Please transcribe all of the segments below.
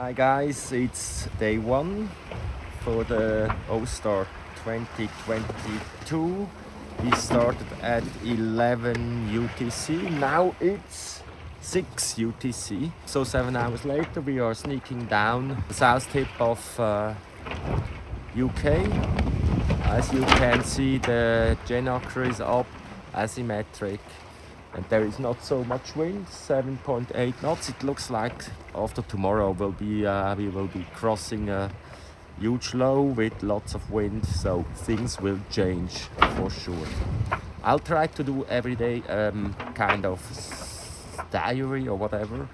Hi guys, it's day one for the Ostar 2022. We started at 11 UTC, now it's 6 UTC. So 7 hours later we are sneaking down the south tip of UK. As you can see, the genocker is up, asymmetric, and there is not so much wind, 7.8 knots. It looks like after tomorrow we will be crossing a huge low with lots of wind, so things will change for sure. I'll try to do every day kind of diary or whatever,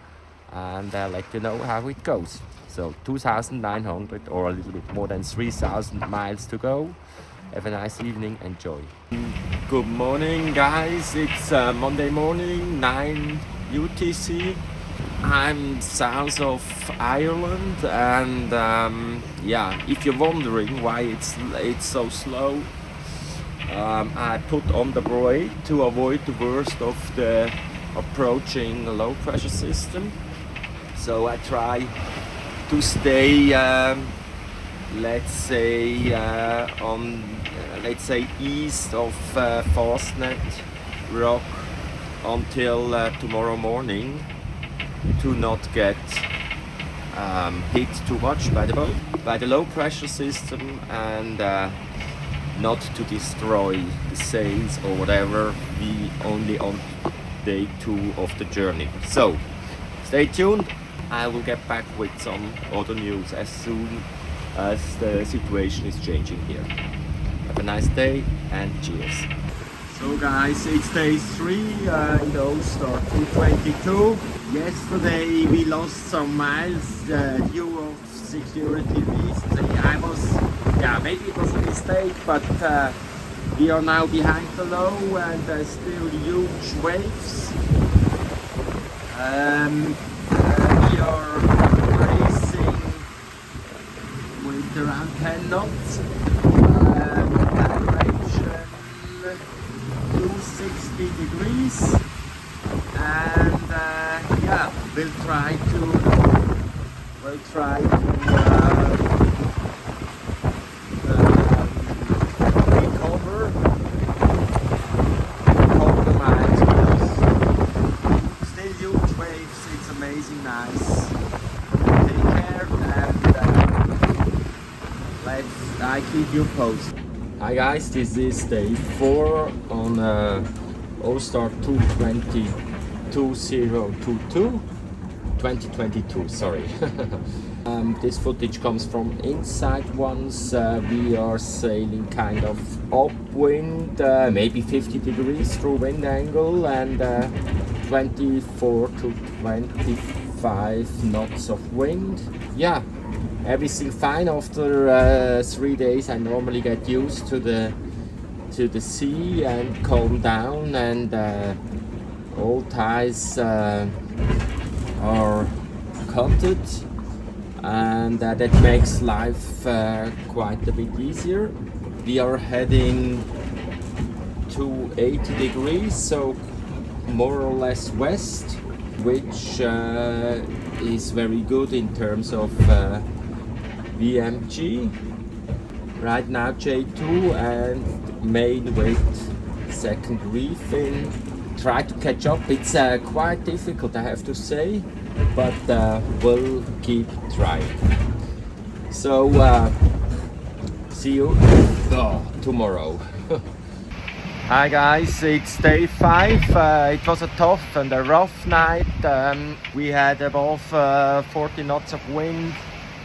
and let you know how it goes. So 2,900 or a little bit more than 3,000 miles to go. Have a nice evening, enjoy. Good morning guys, it's Monday morning, 9 UTC. I'm south of Ireland, and yeah, if you're wondering why it's so slow, I put on the brake to avoid the worst of the approaching low pressure system. So I try to stay let's say east of Fastnet Rock until tomorrow morning, to not get hit too much by the low pressure system, and not to destroy the sails or whatever. We only on day 2 of the journey, so stay tuned. I will get back with some other news as soon as the situation is changing here. Have a nice day and cheers. So guys, it's day 3 in the Ostar 222. Yesterday we lost some miles due of security reasons. Maybe it was a mistake, but we are now behind the low, and there's still huge waves. We are racing with around 10 knots. Direction 260 degrees, and yeah, we'll try to recover the miles, because still huge waves. It's amazing nice. Take care, and I keep you posted. Hi guys, this is day 4 on Ostar 2022, sorry. This footage comes from inside once. We are sailing kind of upwind, maybe 50 degrees through wind angle, and 24 to 25 knots of wind. Yeah. Everything fine. After 3 days I normally get used to the sea and calm down, and all ties are cutted, and that makes life quite a bit easier. We are heading to 80 degrees, so more or less west, which is very good in terms of VMG. Right now J2 and main weight second reef in. Try to catch up. It's quite difficult, I have to say, but we'll keep trying. So see you tomorrow. Hi guys, it's day 5. It was a tough and a rough night. We had above 40 knots of wind,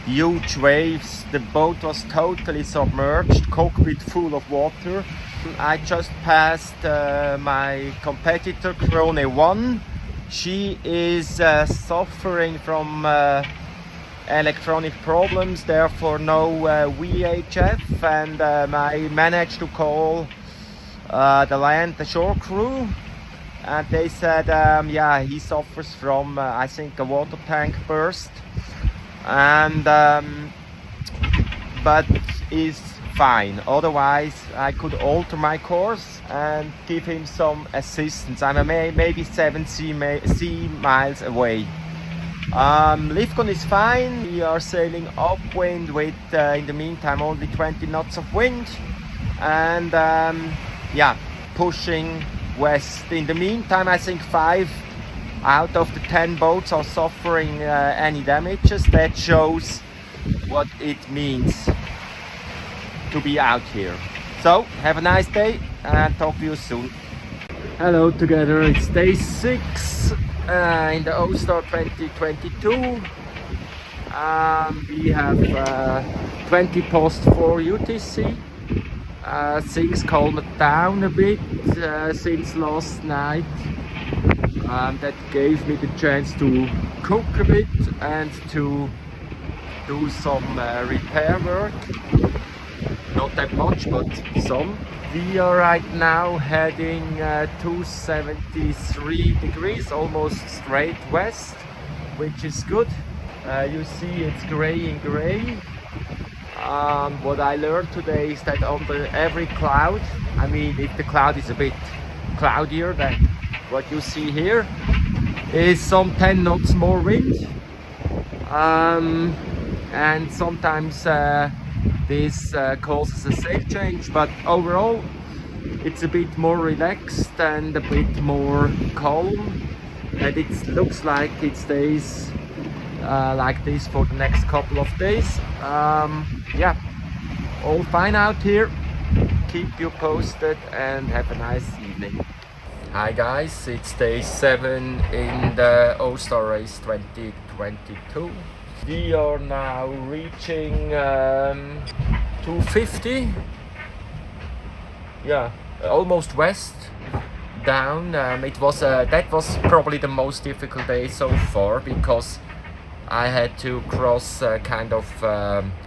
huge waves. The boat was totally submerged, cockpit full of water. I just passed my competitor Krone 1. She is suffering from electronic problems, therefore no VHF, and I managed to call the shore crew, and they said yeah, he suffers from I think a water tank burst, and but is fine. Otherwise I could alter my course and give him some assistance. I'm maybe 7 sea miles away. Lifgun is fine. We are sailing upwind with, in the meantime, only 20 knots of wind, and yeah, pushing west. In the meantime, I think 5 out of the 10 boats are suffering any damages. That shows what it means to be out here. So have a nice day and talk to you soon. Hello together, it's day 6 in the Ostar 2022. We have 20 past 4 UTC. Things calmed down a bit since last night. That gave me the chance to cook a bit and to do some repair work. Not that much, but some. We are right now heading to 73 degrees, almost straight west, which is good. You see it's gray in gray. What I learned today is that under every cloud, I mean, if the cloud is a bit cloudier than what you see here, is some 10 knots more wind. And sometimes this causes a sail change, but overall it's a bit more relaxed and a bit more calm, and it looks like it stays like this for the next couple of days. Yeah, all fine out here. Keep you posted and have a nice evening. Hi guys, it's day 7 in the Ostar race 2022. We are now reaching 250. Yeah, almost west down. It was that was probably the most difficult day so far, because I had to cross a kind of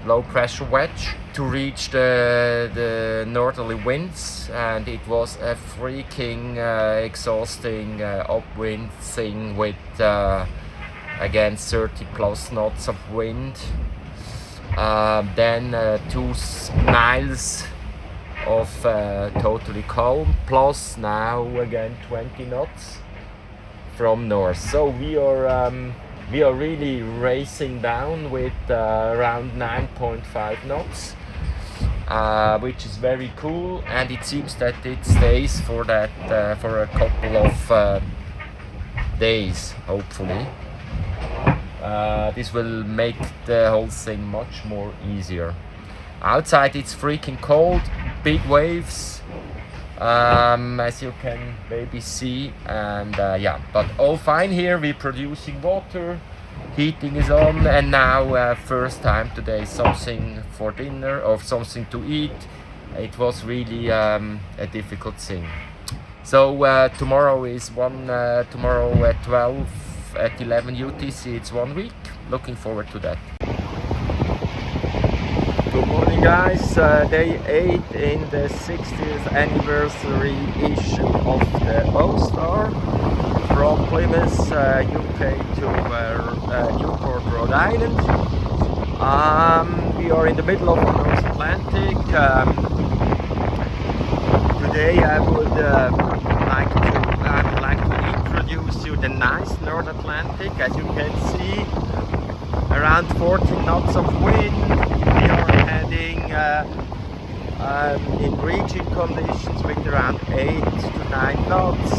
low pressure wedge to reach the northerly winds, and it was a freaking exhausting upwind thing with again 30 plus knots of wind. Then 2 miles of totally calm, plus now again 20 knots from north. So we are really racing down with around 9.5 knots, which is very cool, and it seems that it stays for that for a couple of days, hopefully. This will make the whole thing much more easier. Outside it's freaking cold, big waves, as you can maybe see, and yeah, but all fine here. We're producing water, heating is on, and now first time today something for dinner or something to eat. It was really a difficult thing. So tomorrow is tomorrow at 12 at 11 UTC, it's 1 week. Looking forward to that. Good morning guys, day 8 in the 60th anniversary issue of the Ostar, from Plymouth, UK to Newport, Rhode Island. We are in the middle of the Transatlantic. Today I would like to introduce you the nice North Atlantic. As you can see, around 14 knots of wind. We are heading in reaching conditions with around 8 to 9 knots.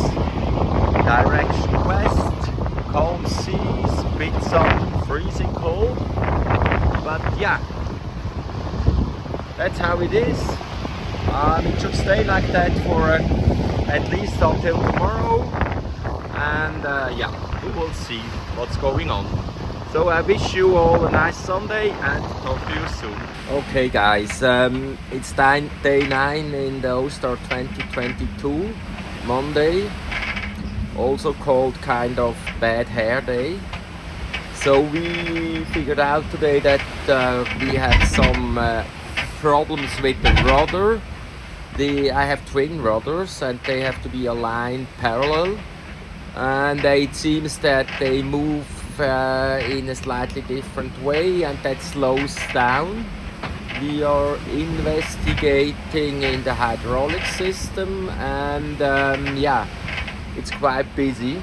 Direction west, calm seas, bit sun, freezing cold. But yeah, that's how it is. It should stay like that for at least until tomorrow, and yeah, we will see what's going on. So I wish you all a nice Sunday and talk to you soon. Okay guys, it's day 9 in the Ostar 2022, Monday, also called kind of bad hair day. So we figured out today that we had some problems with the rudder. I have twin rudders and they have to be aligned parallel, and it seems that they move in a slightly different way, and that slows down. We are investigating in the hydraulic system, and yeah, it's quite busy.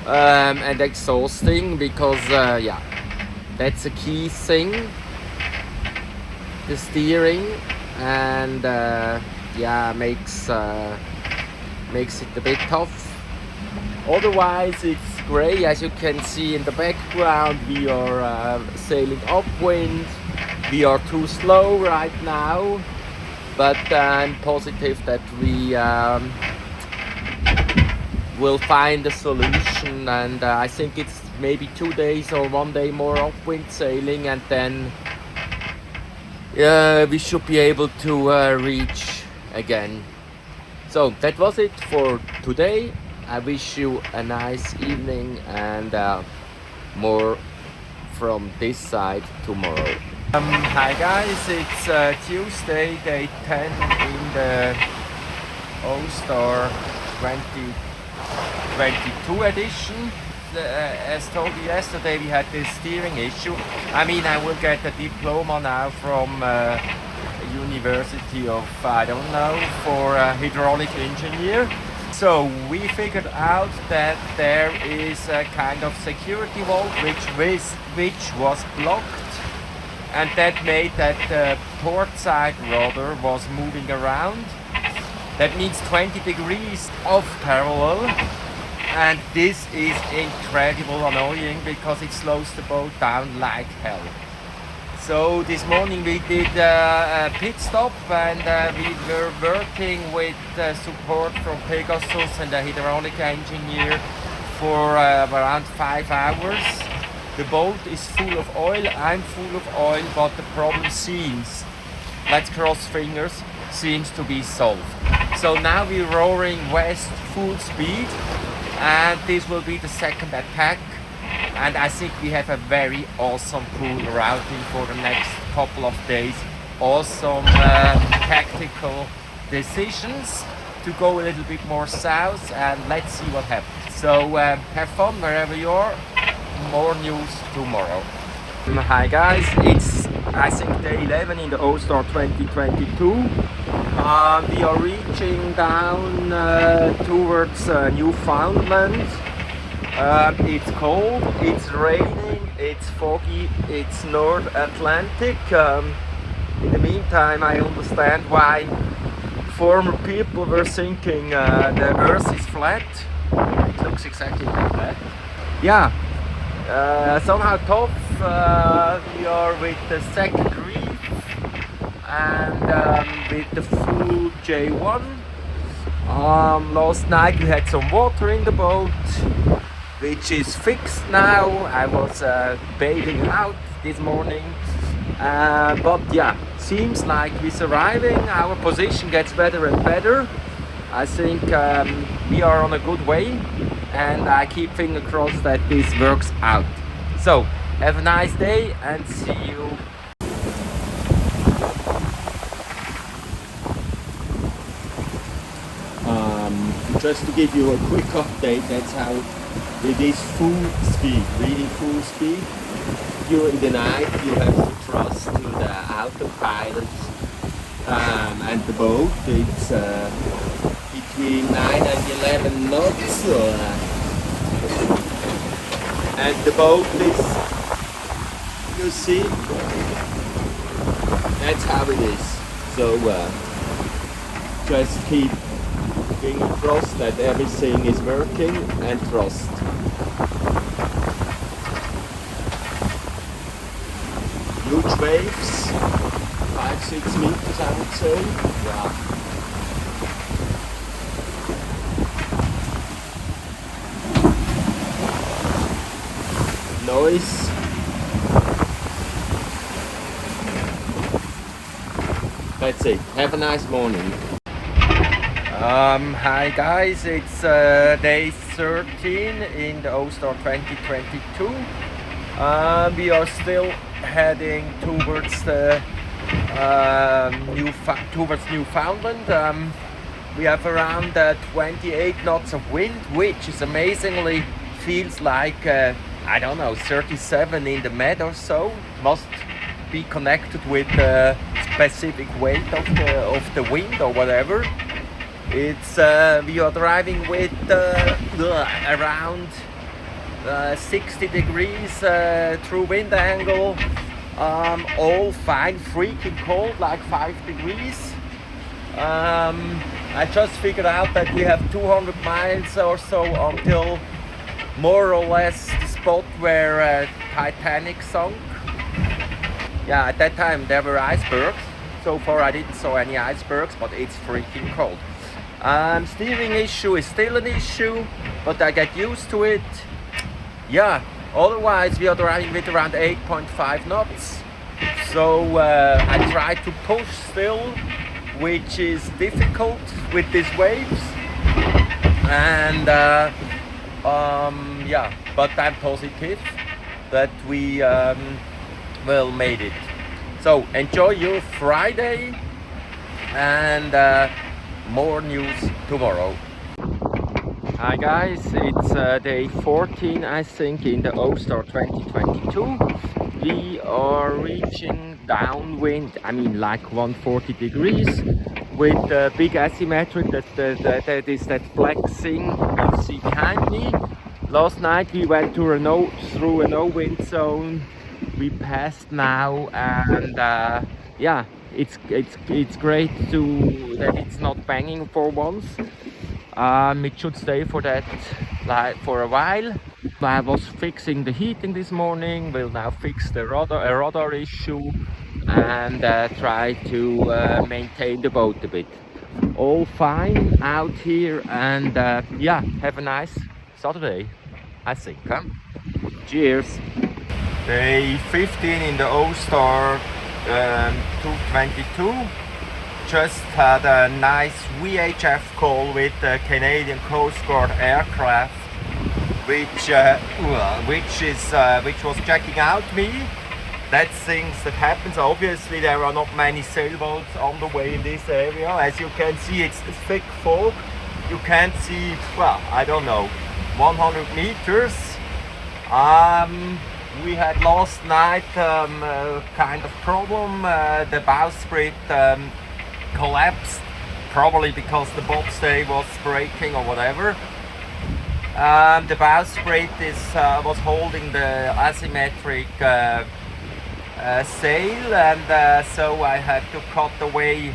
and exhausting because yeah, that's a key thing, the steering, and yeah, makes it a bit tough. Otherwise it's great. As you can see in the background, we are sailing upwind. We are too slow right now, but I'm positive that we will find a solution, and I think it's maybe 2 days or 1 day more upwind sailing, and then we should be able to reach again. So that was it for today. I wish you a nice evening, and more from this side tomorrow. Hi guys, it's Tuesday, day 10 in the Ostar 2022 edition. As told you yesterday, we had this steering issue. I mean, I will get a diploma now from University of, I don't know, for a hydraulic engineer. So we figured out that there is a kind of security valve which was blocked, and that made that the port side rudder was moving around. That means 20 degrees off parallel, and this is incredible annoying because it slows the boat down like hell. So this morning we did a pit stop, and we were working with support from Pegasus and a hydraulic engineer for around 5 hours. The boat is full of oil, I'm full of oil, but the problem seems, let's cross fingers, seems to be solved. So now we're roaring west full speed, and this will be the second attack. And I think we have a very awesome pool routing for the next couple of days. Awesome tactical decisions to go a little bit more south, and let's see what happens. So have fun wherever you are. More news tomorrow. Hi guys, it's I think day 11 in the Ostar 2022. We are reaching down towards Newfoundland. It's cold, it's raining, it's foggy, it's North Atlantic. In the meantime, I understand why former people were thinking the Earth is flat. It looks exactly like that. Yeah, somehow tough. We are with the second reef and with the full J1. Last night we had some water in the boat, which is fixed now. I was bailing out this morning, but yeah, seems like we're surviving. Our position gets better and better. I think we are on a good way, and I keep fingers crossed that this works out. So have a nice day and see you. Just to give you a quick update, that's how it is full speed, really full speed. During the night you have to trust to the autopilot and the boat. It's between 9 and 11 knots, and the boat is, you see, that's how it is. So just keep fingers crossed that everything is working, and trust. Huge waves, 5-6 meters I would say. Yeah. Noise. That's it. Have a nice morning. Hi guys, it's day 13 in the Ostar 2022. We are still heading towards the towards Newfoundland. We have around 28 knots of wind, which is amazingly feels like I don't know, 37 in the Med or so. Must be connected with the specific weight of the wind or whatever. It's we are driving with around 60 degrees through wind angle, all fine, freaking cold, like 5 degrees. I just figured out that we have 200 miles or so until more or less the spot where Titanic sunk. Yeah, at that time there were icebergs. So far I didn't saw any icebergs, but it's freaking cold. Steering issue is still an issue, but I get used to it. Yeah, otherwise we are driving with around 8.5 knots. So I try to push still, which is difficult with these waves. And yeah, but I'm positive that we will made it. So enjoy your Friday, and more news tomorrow. Hi guys, it's day 14 I think in the Ostar 2022. We are reaching downwind, I mean like 140 degrees, with a big asymmetric, that is that black thing you see behind me. Last night we went through a no wind zone. We passed now, and yeah, it's great that it's not banging for once. It should stay for that for a while. I was fixing the heating this morning. We'll now fix the radar issue and try to maintain the boat a bit. All fine out here, and yeah, have a nice Saturday, I think. Huh? Cheers. Day 15 in the Ostar 222. Just had a nice VHF call with the Canadian Coast Guard aircraft, which was checking out me. That's things that happens. Obviously there are not many sailboats on the way in this area. As you can see, it's the thick fog. You can't see, well, I don't know, 100 meters. We had last night a kind of problem. The bowsprit collapsed, probably because the bobstay was breaking or whatever. The bowsprit was holding the asymmetric sail, and so I had to cut away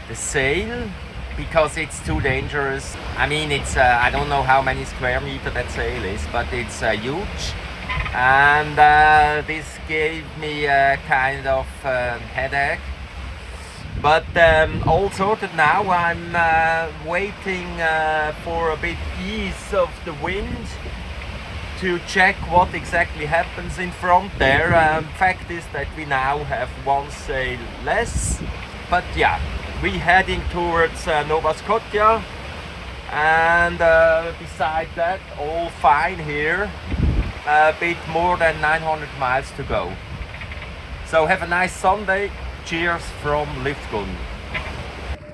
the sail because it's too dangerous. I mean, it's I don't know how many square meters that sail is, but it's huge. And this gave me a kind of headache, but all sorted now. I'm waiting for a bit ease of the wind to check what exactly happens in front there. Fact is that we now have one sail less, but yeah, we heading towards Nova Scotia, and beside that, all fine here. A bit more than 900 miles to go. So have a nice Sunday. Cheers from Lifgun.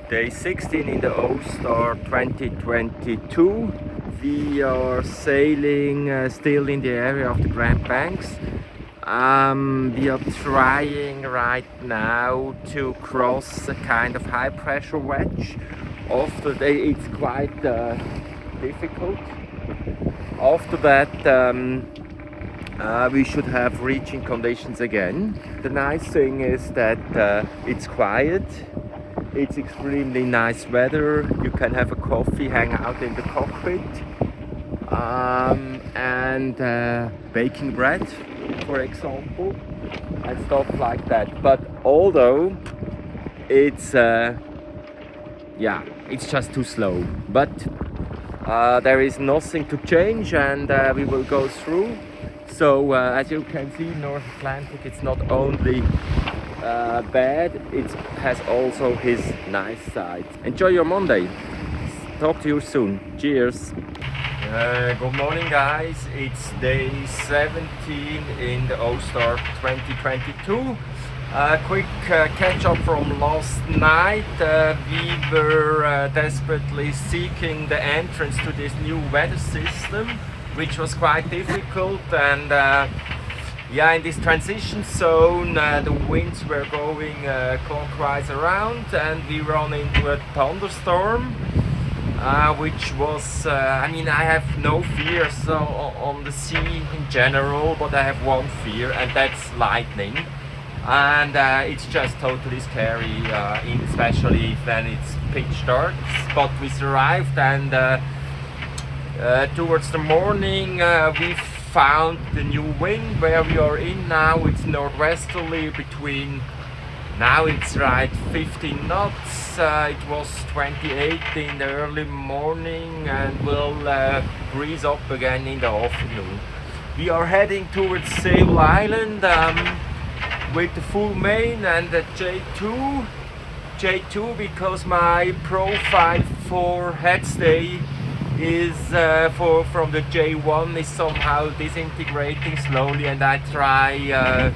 Day 16 in the Ostar 2022. We are sailing still in the area of the Grand Banks. We are trying right now to cross a kind of high pressure wedge. After that, it's quite difficult. After that, we should have reaching conditions again. The nice thing is that it's quiet. It's extremely nice weather. You can have a coffee, hang out in the cockpit, and baking bread, for example, and stuff like that. But although it's yeah, it's just too slow. But there is nothing to change, and we will go through. So as you can see, North Atlantic, it's not only bad, it has also his nice side. Enjoy your Monday. Talk to you soon. Cheers. Good morning guys, it's day 17 in the Ostar 2022. Quick catch up from last night. We were desperately seeking the entrance to this new weather system, which was quite difficult, and yeah, in this transition zone the winds were going clockwise around, and we run into a thunderstorm. which was, I mean, I have no fear on the sea in general, but I have one fear, and that's lightning. And it's just totally scary, especially when it's pitch dark. But we survived, and towards the morning we found the new wind where we are in now. It's northwesterly between, now it's right 15 knots. It was 28 in the early morning and will breeze up again in the afternoon. We are heading towards Sable Island with the full main and the J2 because my profile for headstay is from the J1 is somehow disintegrating slowly, and I try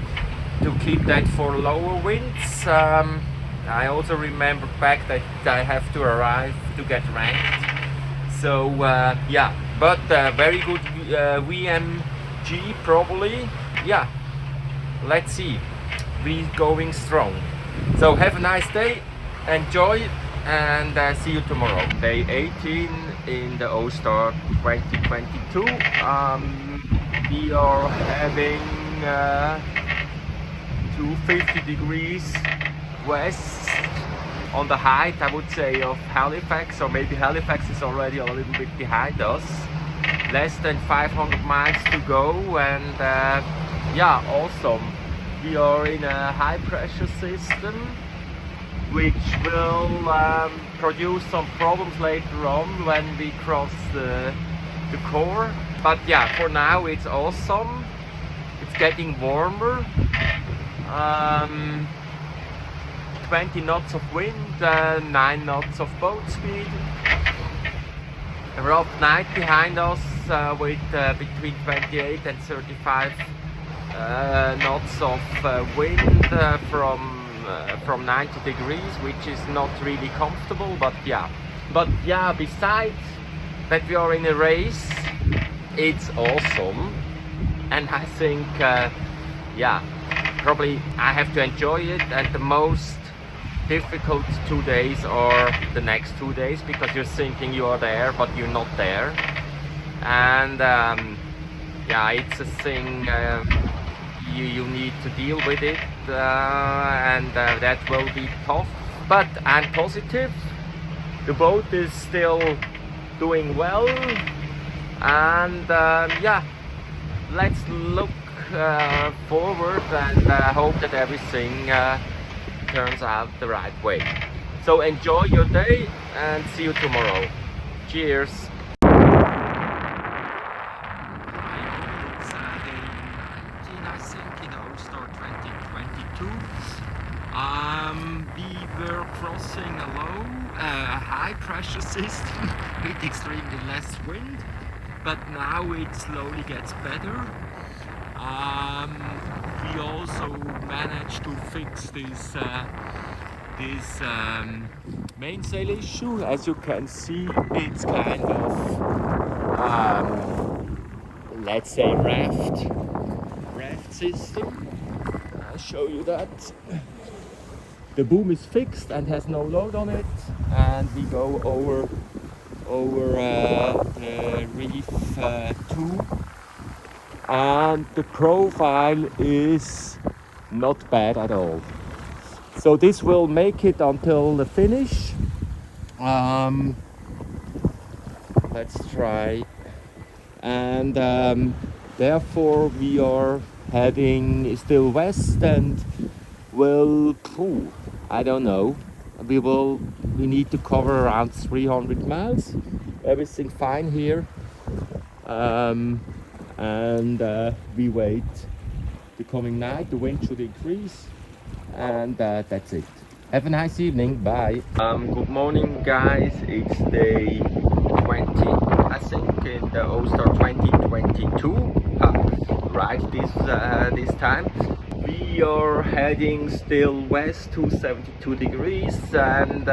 to keep that for lower winds. I also remember back that I have to arrive to get ranked. So yeah, but very good VMG probably. Yeah, let's see. We going strong. So have a nice day, enjoy, and see you tomorrow. Day 18 in the Ostar 2022. We are having 250 degrees west on the height, I would say, of Halifax, or maybe Halifax is already a little bit behind us. Less than 500 miles to go, and yeah, awesome. We are in a high pressure system which will produce some problems later on when we cross the core. But yeah, for now it's awesome. It's getting warmer. 20 knots of wind, 9 knots of boat speed. A rough night behind us with between 28 and 35 knots of wind from 90 degrees, which is not really comfortable, but yeah. But yeah, besides that we are in a race, it's awesome, and I think yeah, probably I have to enjoy it, and the most difficult 2 days are the next 2 days, because you're thinking you are there but you're not there, and yeah, it's a thing. You need to deal with it, and that will be tough, but I'm positive. The boat is still doing well, and yeah, let's look forward and hope that everything turns out the right way. So enjoy your day and see you tomorrow. Cheers. We were crossing a high pressure system with extremely less wind, but now it slowly gets better. We also managed to fix this mainsail issue. As you can see, it's kind of let's say raft system. I'll show you that. The boom is fixed and has no load on it, and we go over the reef 2, and the profile is not bad at all. So this will make it until the finish. Let's try, and therefore we are heading still west, and will, I don't know, we need to cover around 300 miles. Everything fine here, and we wait the coming night. The wind should increase, and that's it. Have a nice evening. Bye. Good morning, guys. It's day 20, I think, in the Ostar 2022. Right this time. We are heading still west to 72 degrees, and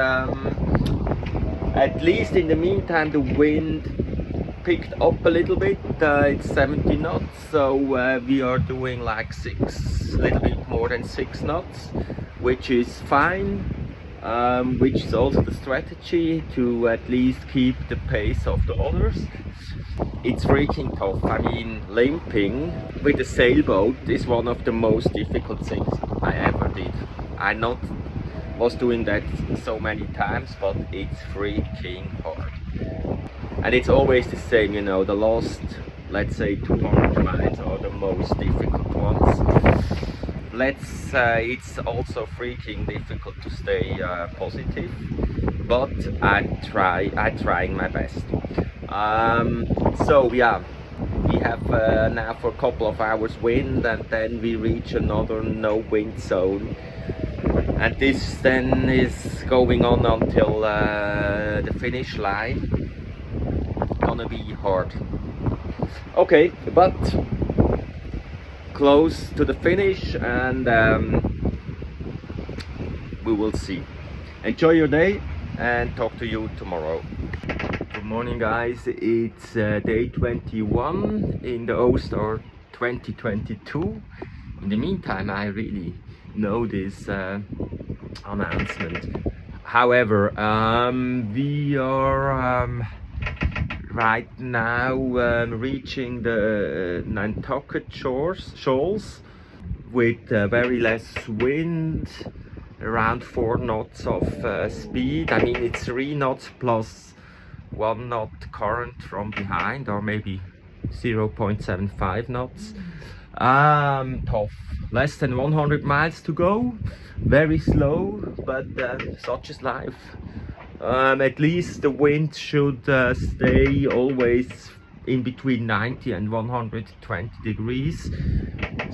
at least in the meantime the wind picked up a little bit. It's 70 knots, so we are doing like a little bit more than 6 knots, which is fine. which is also the strategy to at least keep the pace of the others. It's freaking tough. I mean, limping with a sailboat is one of the most difficult things I ever did. I not was doing that so many times, but it's freaking hard. And it's always the same, you know, the last, let's say 200 miles are the most difficult ones. Let's say it's also freaking difficult to stay positive, but I'm trying my best. So yeah, we have now for a couple of hours wind, and then we reach another no wind zone, and this then is going on until the finish line. Gonna be hard. Okay, but close to the finish, and we will see. Enjoy your day and talk to you tomorrow. Good morning guys, it's day 21 in the Ostar 2022. In the meantime, I really know this announcement. However, we are right now reaching the Nantucket shoals with very less wind, around 4 knots of speed. I mean, it's 3 knots plus 1 knot current from behind, or maybe 0.75 knots. Tough. Less than 100 miles to go. Very slow, but such is life. At least the wind should stay always in between 90 and 120 degrees.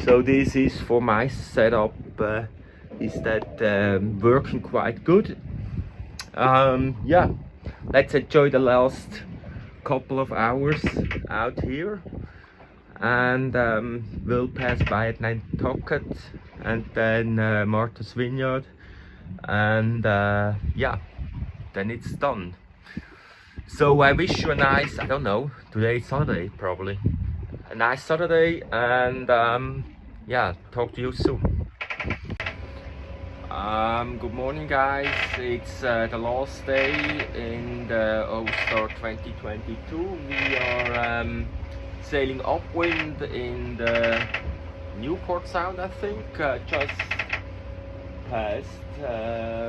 So this is, for my setup, is that working quite good. Yeah, let's enjoy the last couple of hours out here, and we'll pass by at Nantucket and then Martha's Vineyard, and yeah, then it's done. So I wish you a nice, I don't know, today is Saturday probably, a nice Saturday, and yeah, talk to you soon. Good morning guys, it's the last day in the Ostar 2022. We are sailing upwind in the Newport Sound, I think, just past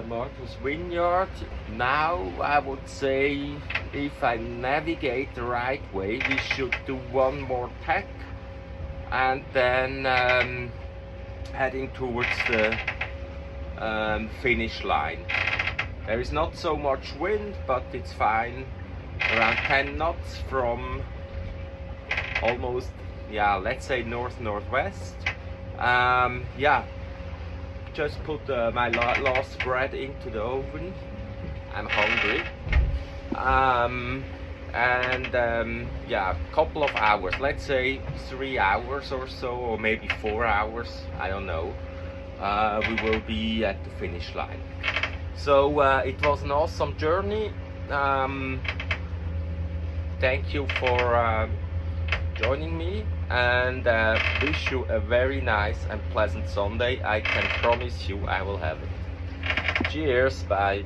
Martha's Vineyard. Now I would say, if I navigate the right way, we should do one more tack and then heading towards the finish line. There is not so much wind, but it's fine. Around 10 knots from almost, yeah, let's say north-northwest. Yeah, just put my last bread into the oven. I'm hungry. And yeah, a couple of hours, let's say 3 hours or so, or maybe 4 hours, I don't know. We will be at the finish line. So it was an awesome journey. Thank you for joining me, and wish you a very nice and pleasant Sunday. I can promise you I will have it. Cheers, bye.